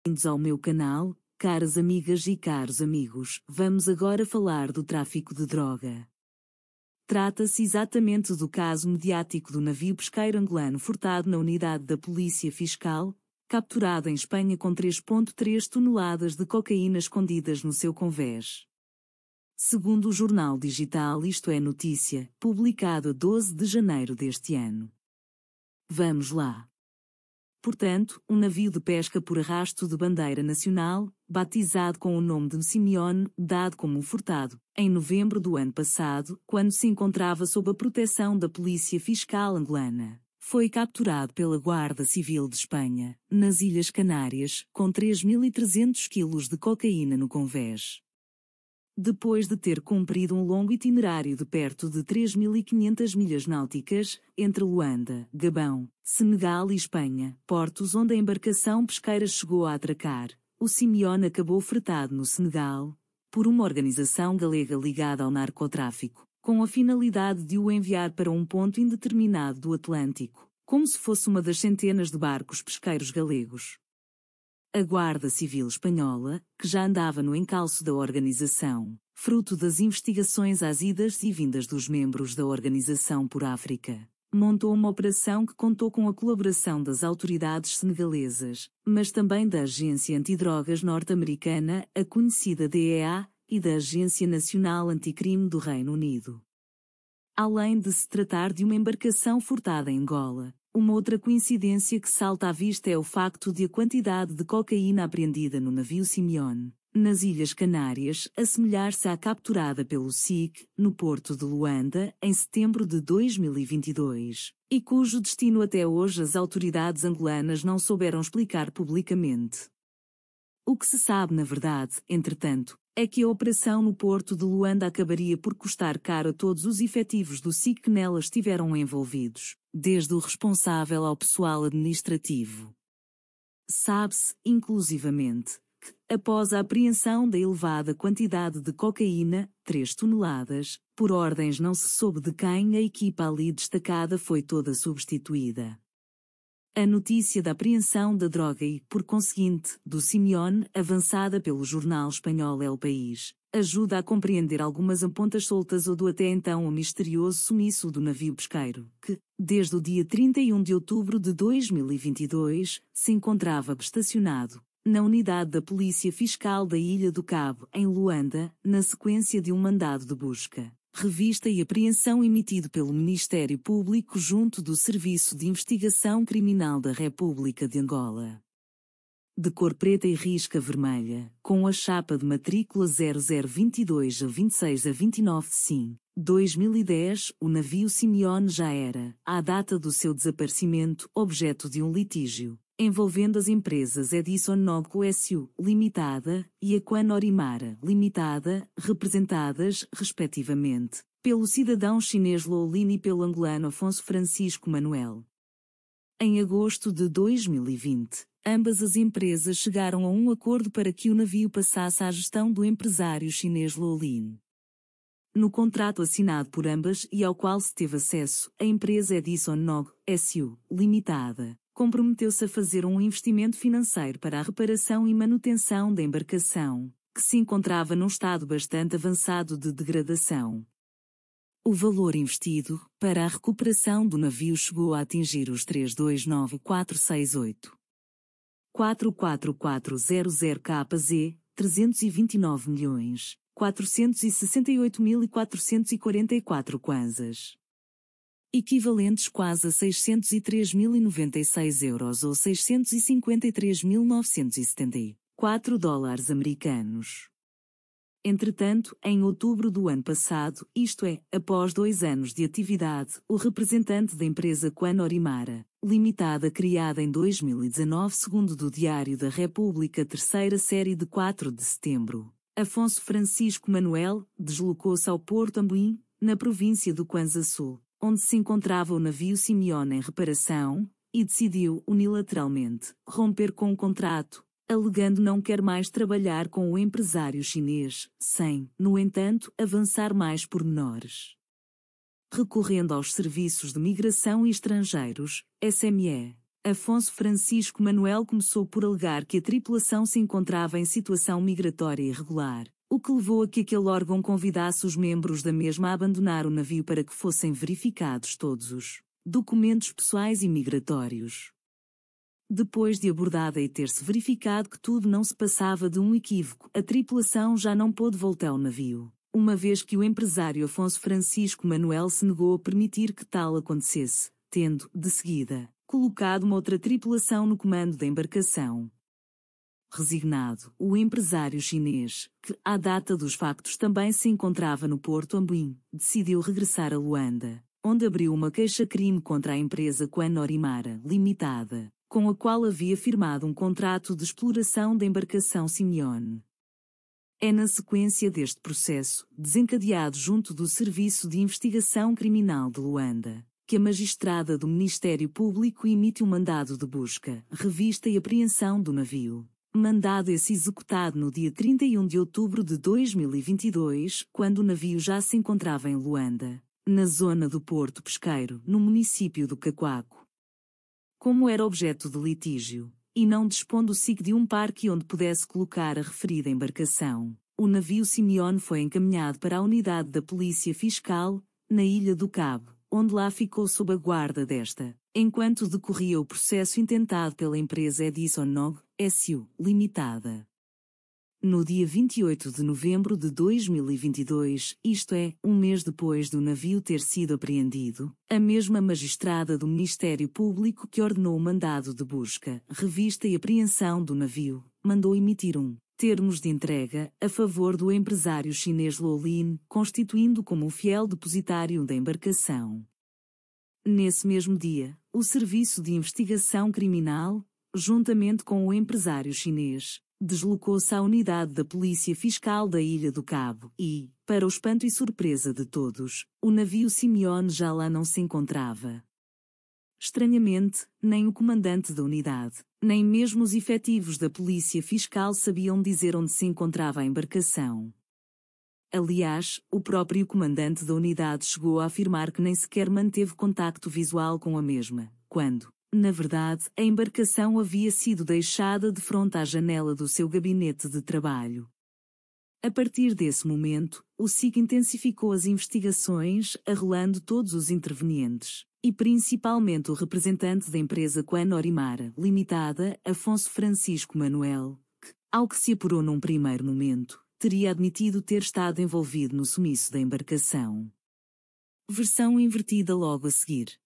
Bem-vindos ao meu canal, caras amigas e caros amigos. Vamos agora falar do tráfico de droga. Trata-se exatamente do caso mediático do navio pesqueiro angolano furtado na unidade da Polícia Fiscal, capturado em Espanha com 3,3 toneladas de cocaína escondidas no seu convés. Segundo o jornal digital Isto é Notícia, publicado a 12 de janeiro deste ano. Vamos lá. Portanto, um navio de pesca por arrasto de bandeira nacional, batizado com o nome de Simeone, dado como furtado, em novembro do ano passado, quando se encontrava sob a proteção da Polícia Fiscal angolana, foi capturado pela Guarda Civil de Espanha, nas Ilhas Canárias, com 3.300 quilos de cocaína no convés. Depois de ter cumprido um longo itinerário de perto de 3.500 milhas náuticas, entre Luanda, Gabão, Senegal e Espanha, portos onde a embarcação pesqueira chegou a atracar, o Simeone acabou fretado no Senegal, por uma organização galega ligada ao narcotráfico, com a finalidade de o enviar para um ponto indeterminado do Atlântico, como se fosse uma das centenas de barcos pesqueiros galegos. A Guarda Civil Espanhola, que já andava no encalço da organização, fruto das investigações às idas e vindas dos membros da Organização por África, montou uma operação que contou com a colaboração das autoridades senegalesas, mas também da Agência Antidrogas norte-americana, a conhecida DEA, e da Agência Nacional Anticrime do Reino Unido. Além de se tratar de uma embarcação furtada em Angola, uma outra coincidência que salta à vista é o facto de a quantidade de cocaína apreendida no navio Simeone, nas Ilhas Canárias, assemelhar-se à capturada pelo SIC, no porto de Luanda, em setembro de 2022, e cujo destino até hoje as autoridades angolanas não souberam explicar publicamente. O que se sabe na verdade, entretanto, é que a operação no porto de Luanda acabaria por custar caro a todos os efetivos do SIC que nela estiveram envolvidos, desde o responsável ao pessoal administrativo. Sabe-se, inclusivamente, que, após a apreensão da elevada quantidade de cocaína, 3 toneladas, por ordens não se soube de quem, a equipa ali destacada foi toda substituída. A notícia da apreensão da droga e, por conseguinte, do Simeone, avançada pelo jornal espanhol El País, ajuda a compreender algumas pontas soltas ou do até então misterioso sumiço do navio pesqueiro, que, desde o dia 31 de outubro de 2022, se encontrava estacionado na unidade da Polícia Fiscal da Ilha do Cabo, em Luanda, na sequência de um mandado de busca, revista e apreensão emitido pelo Ministério Público junto do Serviço de Investigação Criminal da República de Angola. De cor preta e risca vermelha, com a chapa de matrícula 0022 a 26 a 29 de sim. 2010, o navio Simeone já era, à data do seu desaparecimento, objeto de um litígio, envolvendo as empresas Edison Nogco S.U. Limitada e Aquan Orimara Limitada, representadas, respectivamente, pelo cidadão chinês Lou Lin e pelo angolano Afonso Francisco Manuel. Em agosto de 2020, ambas as empresas chegaram a um acordo para que o navio passasse à gestão do empresário chinês Lou Lin. No contrato assinado por ambas e ao qual se teve acesso, a empresa Edison Nogco S.U. Limitada comprometeu-se a fazer um investimento financeiro para a reparação e manutenção da embarcação, que se encontrava num estado bastante avançado de degradação. O valor investido para a recuperação do navio chegou a atingir os 329.468. 44400 KZ, 329.468.444 kwanzas. Equivalentes quase a 603.096 euros ou 653.974 dólares americanos. Entretanto, em outubro do ano passado, isto é, após 2 anos de atividade, o representante da empresa Aquan Orimara Limitada, criada em 2019 segundo do Diário da República, terceira série de 4 de setembro, Afonso Francisco Manuel, deslocou-se ao Porto Ambuim, na província do Kwanza Sul, onde se encontrava o navio Simeone em reparação, e decidiu, unilateralmente, romper com o contrato, alegando não quer mais trabalhar com o empresário chinês, sem, no entanto, avançar mais pormenores. Recorrendo aos Serviços de Migração e Estrangeiros, SME, Afonso Francisco Manuel começou por alegar que a tripulação se encontrava em situação migratória irregular, o que levou a que aquele órgão convidasse os membros da mesma a abandonar o navio para que fossem verificados todos os documentos pessoais e migratórios. Depois de abordada e ter-se verificado que tudo não se passava de um equívoco, a tripulação já não pôde voltar ao navio, uma vez que o empresário Afonso Francisco Manuel se negou a permitir que tal acontecesse, tendo, de seguida, colocado uma outra tripulação no comando da embarcação. Resignado, o empresário chinês, que, à data dos factos também se encontrava no Porto Ambuim, decidiu regressar a Luanda, onde abriu uma queixa-crime contra a empresa Quan Orimara Limitada, com a qual havia firmado um contrato de exploração da embarcação Simeone. É na sequência deste processo, desencadeado junto do Serviço de Investigação Criminal de Luanda, que a magistrada do Ministério Público emite um mandado de busca, revista e apreensão do navio. Mandado esse executado no dia 31 de outubro de 2022, quando o navio já se encontrava em Luanda, na zona do Porto Pesqueiro, no município do Cacoaco. Como era objeto de litígio, e não dispondo o SIC de um parque onde pudesse colocar a referida embarcação, o navio Simeone foi encaminhado para a unidade da Polícia Fiscal, na Ilha do Cabo, onde lá ficou sob a guarda desta, enquanto decorria o processo intentado pela empresa Edison Nog, S.U. Limitada. No dia 28 de novembro de 2022, isto é, um mês depois do navio ter sido apreendido, a mesma magistrada do Ministério Público que ordenou o mandado de busca, revista e apreensão do navio, mandou emitir termos de entrega a favor do empresário chinês Luo Lin, constituindo como um fiel depositário da embarcação. Nesse mesmo dia, o Serviço de Investigação Criminal, juntamente com o empresário chinês, deslocou-se à unidade da Polícia Fiscal da Ilha do Cabo e, para o espanto e surpresa de todos, o navio Simeone já lá não se encontrava. Estranhamente, nem o comandante da unidade, nem mesmo os efetivos da Polícia Fiscal sabiam dizer onde se encontrava a embarcação. Aliás, o próprio comandante da unidade chegou a afirmar que nem sequer manteve contacto visual com a mesma, quando, na verdade, a embarcação havia sido deixada de frente à janela do seu gabinete de trabalho. A partir desse momento, o SIC intensificou as investigações, arrolando todos os intervenientes, e principalmente o representante da empresa Quan Orimara Limitada, Afonso Francisco Manuel, que, ao que se apurou num primeiro momento, teria admitido ter estado envolvido no sumiço da embarcação. Versão invertida logo a seguir.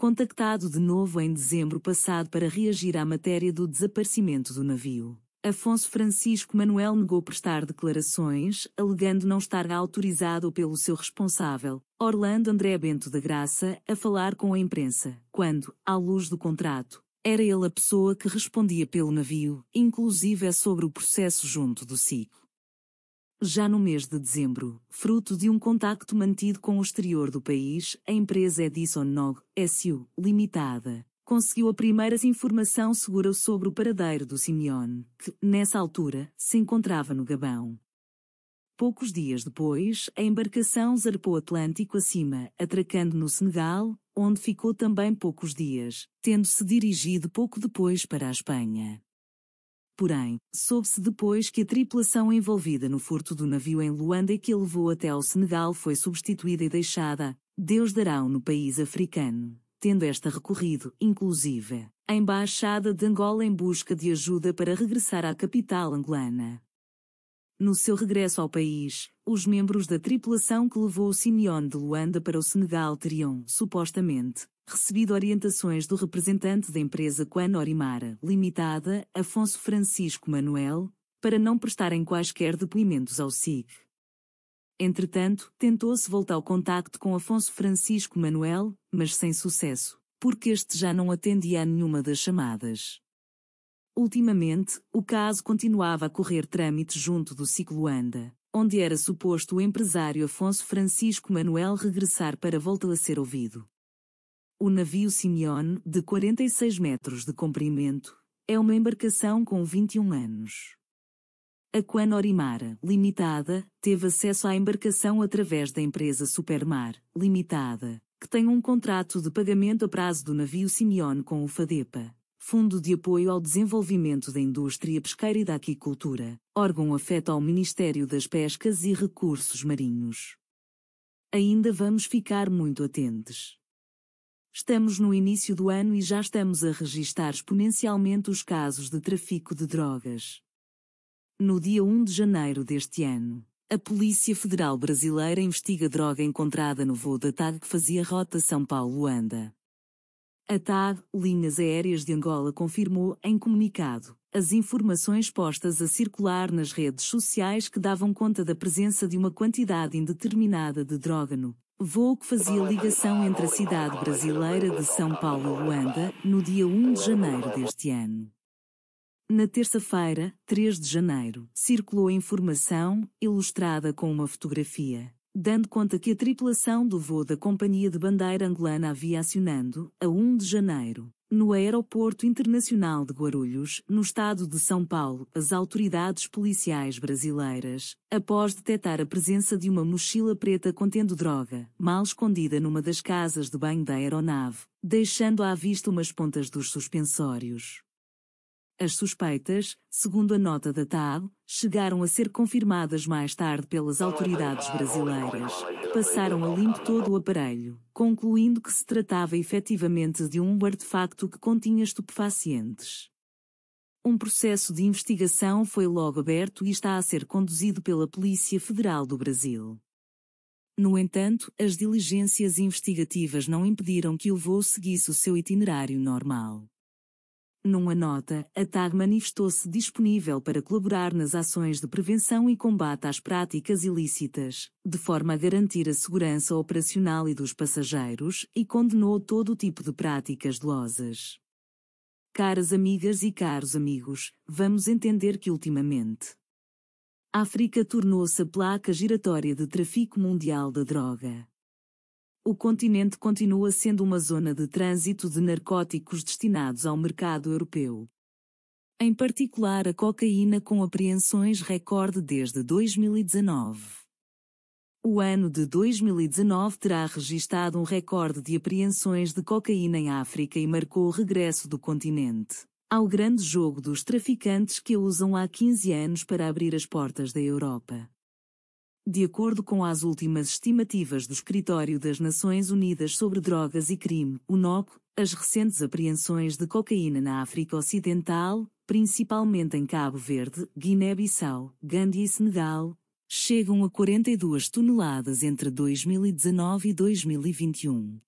Contactado de novo em dezembro passado para reagir à matéria do desaparecimento do navio, Afonso Francisco Manuel negou prestar declarações, alegando não estar autorizado pelo seu responsável, Orlando André Bento da Graça, a falar com a imprensa, quando, à luz do contrato, era ele a pessoa que respondia pelo navio, inclusive sobre o processo junto do SIC. Já no mês de dezembro, fruto de um contacto mantido com o exterior do país, a empresa Edison Nog, S.U. Limitada, conseguiu a primeira informação segura sobre o paradeiro do Simeone, que, nessa altura, se encontrava no Gabão. Poucos dias depois, a embarcação zarpou Atlântico acima, atracando no Senegal, onde ficou também poucos dias, tendo-se dirigido pouco depois para a Espanha. Porém, soube-se depois que a tripulação envolvida no furto do navio em Luanda e que a levou até ao Senegal foi substituída e deixada, Deus dará no país africano, tendo esta recorrido, inclusive, à Embaixada de Angola em busca de ajuda para regressar à capital angolana. No seu regresso ao país, os membros da tripulação que levou o Simeone de Luanda para o Senegal teriam, supostamente, recebido orientações do representante da empresa Quan Orimara Limitada, Afonso Francisco Manuel, para não prestarem quaisquer depoimentos ao SIC. Entretanto, tentou-se voltar ao contacto com Afonso Francisco Manuel, mas sem sucesso, porque este já não atendia a nenhuma das chamadas. Ultimamente, o caso continuava a correr trâmite junto do SIC Luanda, onde era suposto o empresário Afonso Francisco Manuel regressar para voltar a ser ouvido. O navio Simeone, de 46 metros de comprimento, é uma embarcação com 21 anos. A Quan Orimara Limitada teve acesso à embarcação através da empresa Supermar Limitada, que tem um contrato de pagamento a prazo do navio Simeone com o FADEPA, Fundo de Apoio ao Desenvolvimento da Indústria Pesqueira e da Aquicultura, órgão afeto ao Ministério das Pescas e Recursos Marinhos. Ainda vamos ficar muito atentos. Estamos no início do ano e já estamos a registar exponencialmente os casos de tráfico de drogas. No dia 1 de janeiro deste ano, a Polícia Federal Brasileira investiga droga encontrada no voo da TAG que fazia rota São Paulo-Luanda. A TAG, Linhas Aéreas de Angola, confirmou, em comunicado, as informações postas a circular nas redes sociais que davam conta da presença de uma quantidade indeterminada de droga no voo que fazia ligação entre a cidade brasileira de São Paulo e Luanda, no dia 1 de janeiro deste ano. Na terça-feira, 3 de janeiro, circulou a informação, ilustrada com uma fotografia, dando conta que a tripulação do voo da Companhia de Bandeira Angolana havia acionando, a 1 de janeiro, no Aeroporto Internacional de Guarulhos, no estado de São Paulo, as autoridades policiais brasileiras, após detectar a presença de uma mochila preta contendo droga, mal escondida numa das casas de banho da aeronave, deixando à vista umas pontas dos suspensórios. As suspeitas, segundo a nota da TAB, chegaram a ser confirmadas mais tarde pelas autoridades brasileiras, que passaram a limpo todo o aparelho, concluindo que se tratava efetivamente de um artefacto que continha estupefacientes. Um processo de investigação foi logo aberto e está a ser conduzido pela Polícia Federal do Brasil. No entanto, as diligências investigativas não impediram que o voo seguisse o seu itinerário normal. Numa nota, a TAG manifestou-se disponível para colaborar nas ações de prevenção e combate às práticas ilícitas, de forma a garantir a segurança operacional e dos passageiros, e condenou todo o tipo de práticas dolosas. Caras amigas e caros amigos, vamos entender que ultimamente a África tornou-se a placa giratória de tráfico mundial da droga. O continente continua sendo uma zona de trânsito de narcóticos destinados ao mercado europeu. Em particular a cocaína, com apreensões recorde desde 2019. O ano de 2019 terá registado um recorde de apreensões de cocaína em África e marcou o regresso do continente ao grande jogo dos traficantes que a usam há 15 anos para abrir as portas da Europa. De acordo com as últimas estimativas do Escritório das Nações Unidas sobre Drogas e Crime, UNOC, as recentes apreensões de cocaína na África Ocidental, principalmente em Cabo Verde, Guiné-Bissau, Gâmbia e Senegal, chegam a 42 toneladas entre 2019 e 2021.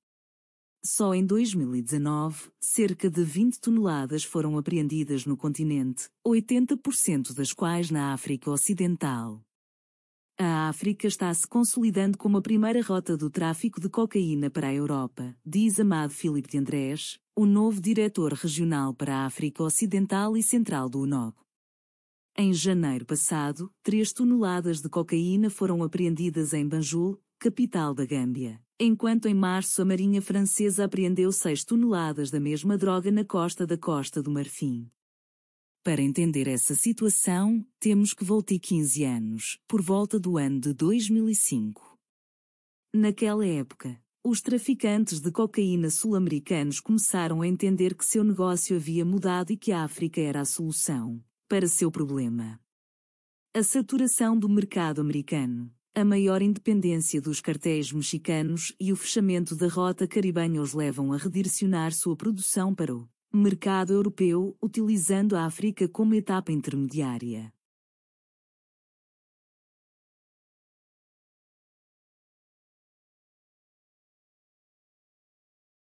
Só em 2019, cerca de 20 toneladas foram apreendidas no continente, 80% das quais na África Ocidental. A África está se consolidando como a primeira rota do tráfico de cocaína para a Europa, diz Amado Filipe de Andrés, o novo diretor regional para a África Ocidental e Central do UNOC. Em janeiro passado, 3 toneladas de cocaína foram apreendidas em Banjul, capital da Gâmbia, enquanto em março a Marinha Francesa apreendeu 6 toneladas da mesma droga na costa da Costa do Marfim. Para entender essa situação, temos que voltar 15 anos, por volta do ano de 2005. Naquela época, os traficantes de cocaína sul-americanos começaram a entender que seu negócio havia mudado e que a África era a solução para seu problema. A saturação do mercado americano, a maior independência dos cartéis mexicanos e o fechamento da rota caribenha os levam a redirecionar sua produção para o mercado europeu, utilizando a África como etapa intermediária.